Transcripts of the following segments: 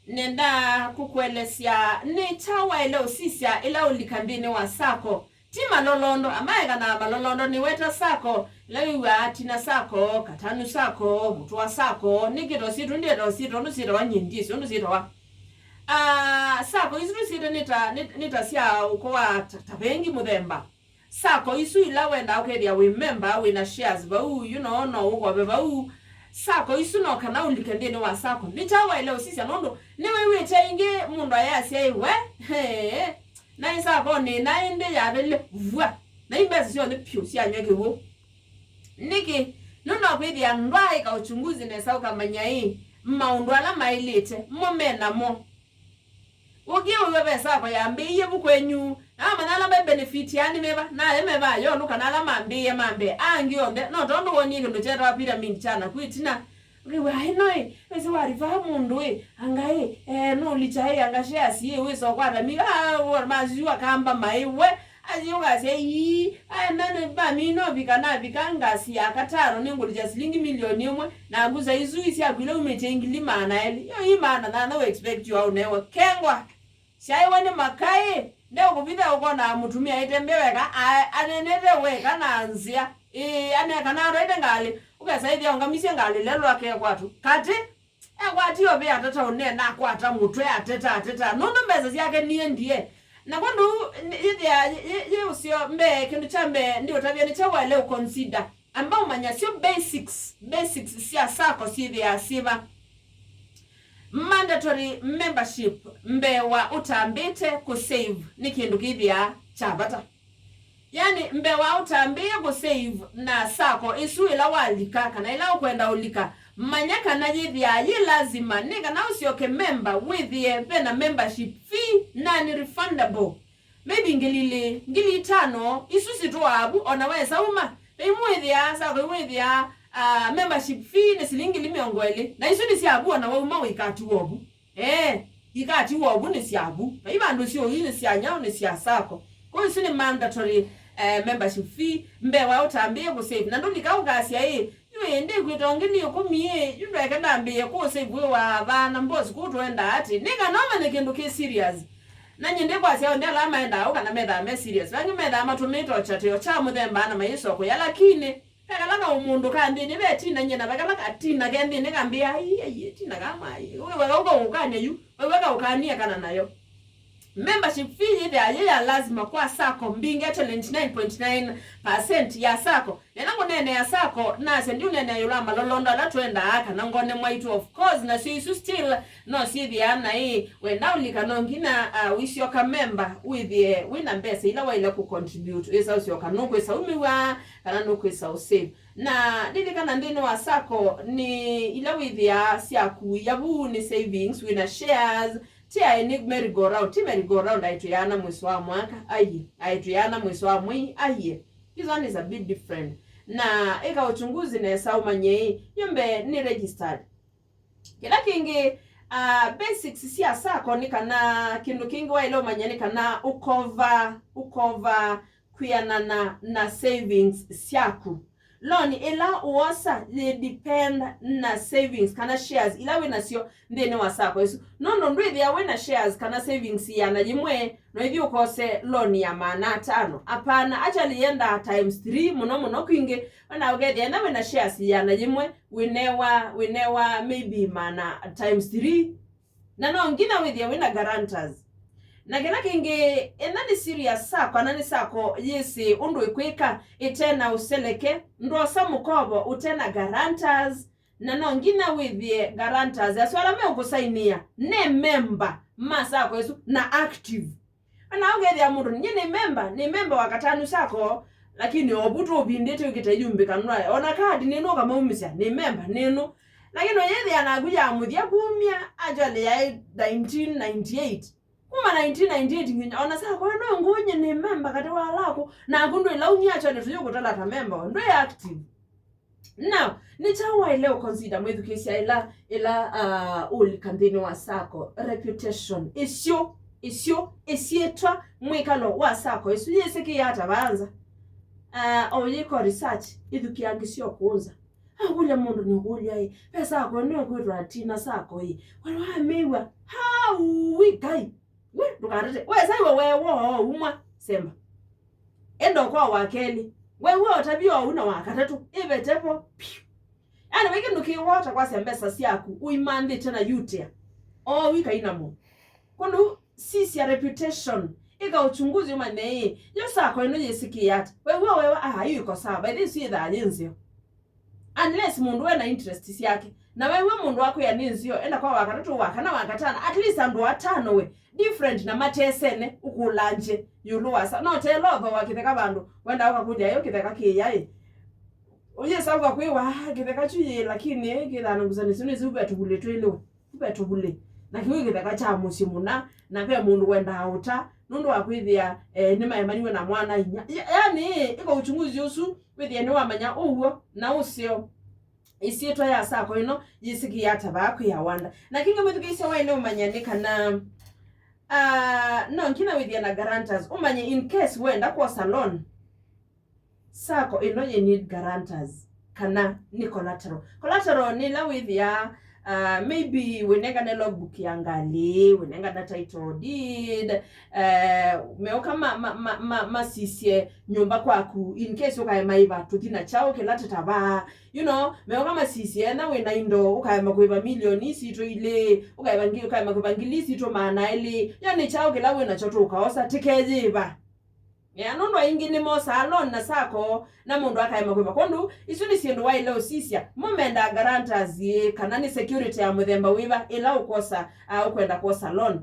nenda kukuelezea ni chawa ile usisia ila ulikambini wa Sacco ti malolondo ambaye kana malolondo ni weta Sacco lewa tina Sacco katanu Sacco mtu wa Sacco nikito situ ndiro situ nusiro wanyindisi nusiro wa Sacco isu situ nita sia ukowa tabengi mudemba Sacco isu ila wenda ukedia we member we na shares ba you know no uko beba Sacco isu no kana ulikandini wa Sacco ni chawa ile usisia nondo niwe wicha inge mundo ayasi we na Sacco ni na inde ya bele vua na imbezi sio ni pio si anyweke wo niki nuno kwidi andwai ka uchunguzi ne sauka manyai maundo ala mailete momena mo ugi uwe Sacco ya mbiye bukwenyu manala be benefit yani meba na emeba yo nuka nala mambe angi onde no tondo woni ndo chera pyramid chana kwitina we hainoi ese wari va mundu angai no lichai angashia sie we so kwara mi wa maziwa kamba maiwe aziwa sei nane ba mino bikanga si akataro ningoli just lingi milioni umwe na guza izuisi agwile umetengili mana eli yo imana na no expect you au newe kengwa sai wani makai leo kupita uko na mutumia itembeweka anenete weka nanzia ane kana roide ngali ukasaidia ungamisie ngali lelo ake kwatu kati kwati obe atata unena kwata mutwe ateta nondo mbeza yake niye ndiye na kwandu ye usio mbe kindu chambe ndio tabia ni chawa leo consider ambao manya sio basics sia Sacco si ya siba mandatory membership mbewa utambite kusave ni kindu kithia chabata yani mbewa utambie kusave na Sacco isu ila walika kana ila kwenda ulika manyaka na jithia yi lazima nika na usioke member with the membership fee na ni refundable maybe ngili tano isu sitwabu onaweza uma imwithia Sacco imwithia membership fee ni silingi limiongoele na isu ni siabu na wauma wikati wobu ikati wobu ni siabu iba ndo sio yini sianyao ni sia Sacco kwa isu ni mandatory membership fee mbewa utambie ku save na ndo nikaugasia ende kwitongeni yokumie yndo yakandambie ku save wa bana mbozi kutwenda ati nika noma nekindu ki serious na nyinde kwa sia ndela amaenda ukana medha me serious bangi medha matumito chatio cha muthemba na maiso ko lakini kalaka umundu kandi ni beti na nyina bakalaka atina kendi nikambia tina kama wewe uko ukanya yu wewe ukania kana nayo membership fee ile ya lazima kwa Sacco mbingi ato 99.9% ya Sacco nenango nene ya Sacco na sendi unene yulama lolonda la twenda aka nangone mwaitu of course na so still no see the ana we now likanongina wishoka member with the wina mbesa ila wa ila ku contribute esa usyoka nokwe saumiwa kana nokwe save na dili kana ndino wa Sacco ni ila with ya syaku yabu ni savings wina shares tia eni merry-go-round aituyana mwezi wa mwaka aituyana mwezi wa mwi this one is a bit different na eka uchunguzi na sauma nyei yombe ni registered kila kingi basics sia Sacco ni kana kindu kingi wa ilo manyani kana ukova kuyana na savings syaku loan ila uosa depend na savings kana shares ila wena sio ndene wa Sacco eso nondo ndwe ya wena shares kana savings ya na jimwe no hivi ukose loan ya maana 5 hapana acha lienda times 3 muno kwinge wana ugede na wena shares ya na jimwe we never maybe maana times 3 na no ngina with ya wena guarantors na kena kinge enani serious Sacco anani Sacco yesi undu ikwika itena useleke ndo samukobo utena guarantors na nongina with the guarantors aswala me ukusainia ne member Sacco yesu na active ana ugedi ya mundu ni member wakatanu Sacco lakini obutu obindete ukitayumbi kanwa ona kadi nino kama umisa ni member nino lakini yedi anaguja amudia kumia ajali ya 1998 kuma 1998 nginya ona Sacco no ngunye ni member kati walako na kundu ila unyacha ni tuyo kutala ta member ndo active now ni chawa ile consider mwedu kesi ila uli kandini wa Sacco reputation isietwa mwikalo wa Sacco isu yeseki yata banza oyiko research idukiangisio kuuza Ule mundu ni kulia hii pesa kwa nini kwitwa tina Sacco hii wala mewa how we guy we dukarete we sai wewe umwa sema endo kwa wakeli wewe utabia una wakatatu ibetepo ana weke ndukiwota kwa mbesa syaku uimande tena yutia wika inamo kondo sisi ya reputation ika uchunguzi umane yo Sacco ino yesikia wewe hiyo iko sawa by this is the nzio unless mundu wena interest yake na wewe mundu wako ya ninzio enda kwa wakatatu wakana wakatana at least andu watano we different na matesene ukulanje yuluwasa no telotho wakitheka bandu wenda ukakuja yo kitheka kiyaye uye sawa kwiwa kitheka chuye lakini kithana nguzani sinu zibe tubule twelewe ube tubule na kiwe kitheka cha musimu na pe mundu wenda auta nundu wakwithia ni mayemaniwe na mwana inya yani iko uchunguzi usu withia ni wamanya uwo na usio isietwa ya Sacco ino yisiki yata bakwe ya wanda na kinga mwithikise wa ino umanyanika na no nkina withia na guarantors umanye in case wenda kwa salon Sacco ino you need guarantors kana ni collateral ni la withia maybe wenenga na logbook yangali wenenga na title deed meoka masisye nyumba kwaku in case ukaimaiva tutina chao kelata taba meoka masisye na wena indo ukaima kuiva milioni sito ile ukaima kuiva ngilisi to maana ile yani chao kela wena choto ukaosa tikejiva ya nondo ingine mo salon na Sacco na mundu akaima kuiva kondu isuni siendo wa ile osisia momenda guarantors kanani security ya muthemba wiva ila ukosa ukwenda kwa salon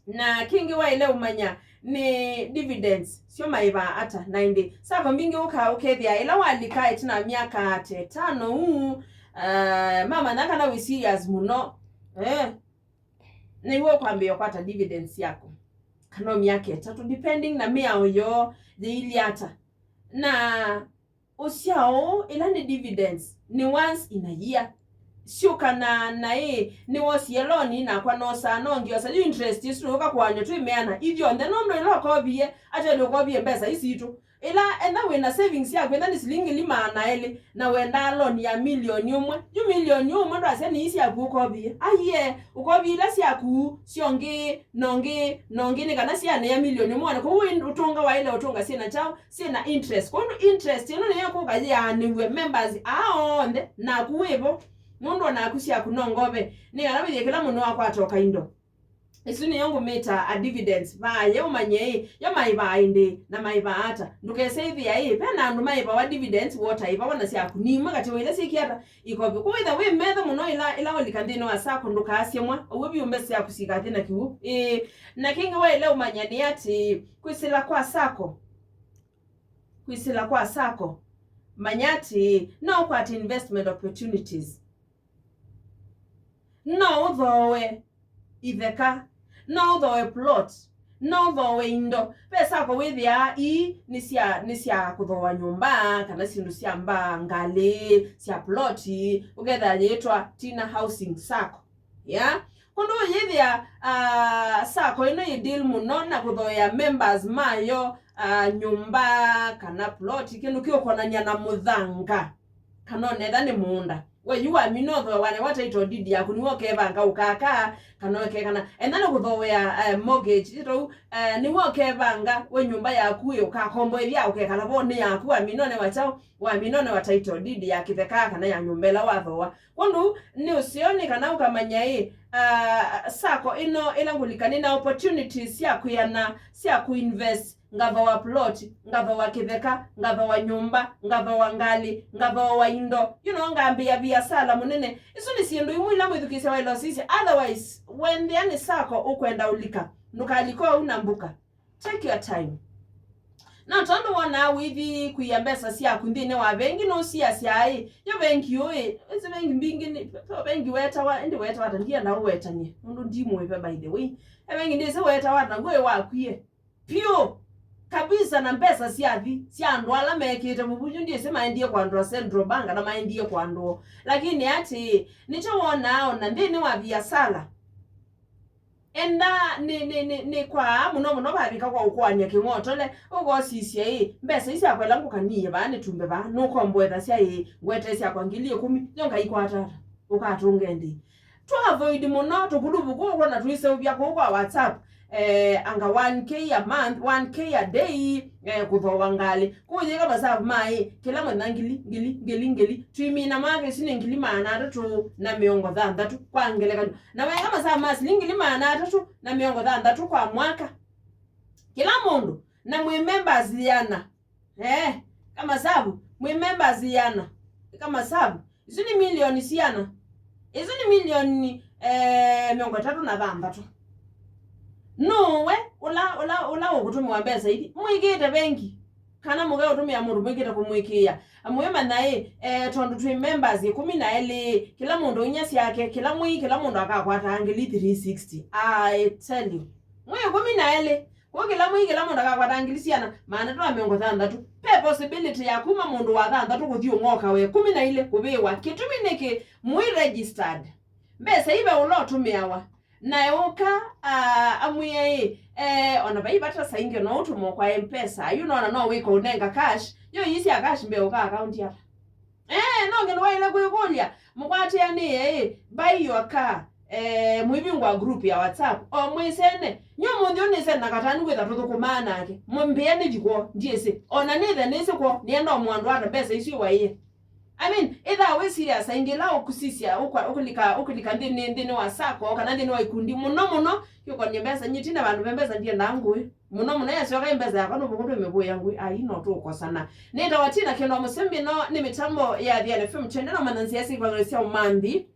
na kingi wa ile umanya ni dividends sio maiva hata 90 Sacco mingi ukethia ila walika itina miaka 5 mama naka na we serious muno ni wewe kwambia kwata dividends yako kano miaka 3 depending na miao yo ili hata na usiao ila ni dividends ni once in a year sio kana na ni wasi yeloni na kwa no sana ngio sa interest isu ka kwanya tu imeana hivyo and then ndo ilo ko biye acha ndo ko biye mbesa isitu ila enda we na savings yako enda ni silingi lima na ile na wenda loan ya milioni umwe ju milioni umwe ndo ase ni isi yaku ko biye aye uko biye la syaku sionge nonge ni kana sia na ya milioni umwe ko utunga wa ile utunga sina chao sina interest kwa interest ino ne yako kaje ya ni we members aonde na kuwepo mundu na akusia kunongobe ni arabiye kila mundu wako atoka indo isuni yangu meta a dividends ba ye umanye ya maiba inde na maiba hata ndukese hivi ya hii pena ndo maiba wa dividends water iba wana sia kunima kati wele sikiata iko bi kwa either we metha muno ila olikandino wa Sacco nduka asemwa obi umbese ya kusika tena kiwu na kinga wa ile umanya ni ati kwisila kwa Sacco manyati no kwa investment opportunities no thowe itheka no thowe plot no thowe indo pesa kwa withia ni sia kuthowa nyumba kana sindu sia mba ngale sia ploti ugetha yetwa Tina Housing Sacco kondo yithia Sacco ino deal muno na kuthoya members mayo nyumba kana ploti kindu kiokonanya na muthanga kana netha ni munda we you are minotho wane title deed yaku ni wokevanga ukaka kana wekekana endana kuthowea mortgage ito ni wokevanga we nyumba yaku ukakombo ivya ukekana bone yaku wa minone wachao wa minone wa title deed yakitheka kana ya nyumbela wathowa kondu ni usioni kana ukamanya Sacco ino ilangulikani na opportunities ya kuinvest ngava plot ngava kitheka ngava nyumba ngava ngali ngava indo ngambia biashara munene iso ni sindu imwila mwithukise wa ilo sisi otherwise when the ani Sacco ukwenda ulika nukaliko unambuka take your time na tondo wana withi kuyambesa syaku ndine wa bengi no siai yo bengi ese bengi mbingi ni bengi weta ndia na wetanye ndo ndimo by the way bengi ndise weta wata ngoe wakwie pio kabisa na mbesa siandwala mekete mubunyu ndiye sema ndiye kwa ndo central bank na maendie kwa ndo lakini ati nicho wona ndine wa biashara enda ni kwa muno babika kwa ukwanya kingotole ugo sisi mbesa isi akwela ngukaniye bane tumbe ba nukombwetha cia gwete cia kwangilie 10 nyonga ikwatata ukatungendi to avoid muno tukulubu ko na tuise ubya ko kwa WhatsApp anga 1k a month 1k a day kuthowa ngali kujika basabu mai kila mwana ngili twimina mage sine ngili maana tu na miongo thandatu kwa ngeleka na wewe kama saa masi ngili maana tu na miongo thandatu kwa mwaka kila mundu na mwe members yana kama sabu mwe members yana kama sabu izo ni milioni siana izo ni milioni miongo tatu na thandatu no we ula ukutumwa mbesa idi mwigite benki kana muga utumia mundu mwigite kumwikia amwema naye tondu twi members 12 kila mundu inyasi yake kila mundu akakwata angeli 360 I tell you mwe 12 kwa kila mundu akakwata angeli siana maana twa miongo thandatu pe possibility ya kuma mundu wa thandatu kuthio ngoka we 12 kubiwa kitumi niki mwi registered mbesa ibe ulotumiawa na yoka amuye ona baibata saingi no utumo kwa mpesa no wiko unenga cash yo yisi ya cash mbe uka account ya no ngeno waile kuyokolya mukwati yani buy your car mwibingwa group ya WhatsApp o mwisene nyomo ndio nise nakatani kwetha tukumana ake mumbiane jiko ndiese ona nithe nise ko nienda mwandu ata pesa isi waiye I mean, either we serious ingela okusisia ukulika ndini wa Sacco kana ndini wa ikundi muno yuko nyembesa nyitina bantu bembesa ndiye nangu muno yasoka mbesa yakano bukutu mebu yangu no to kosana nenda watina keno musembi no ni mitambo ya Athiani FM chendera manansi yasi kwa ngalesia umambi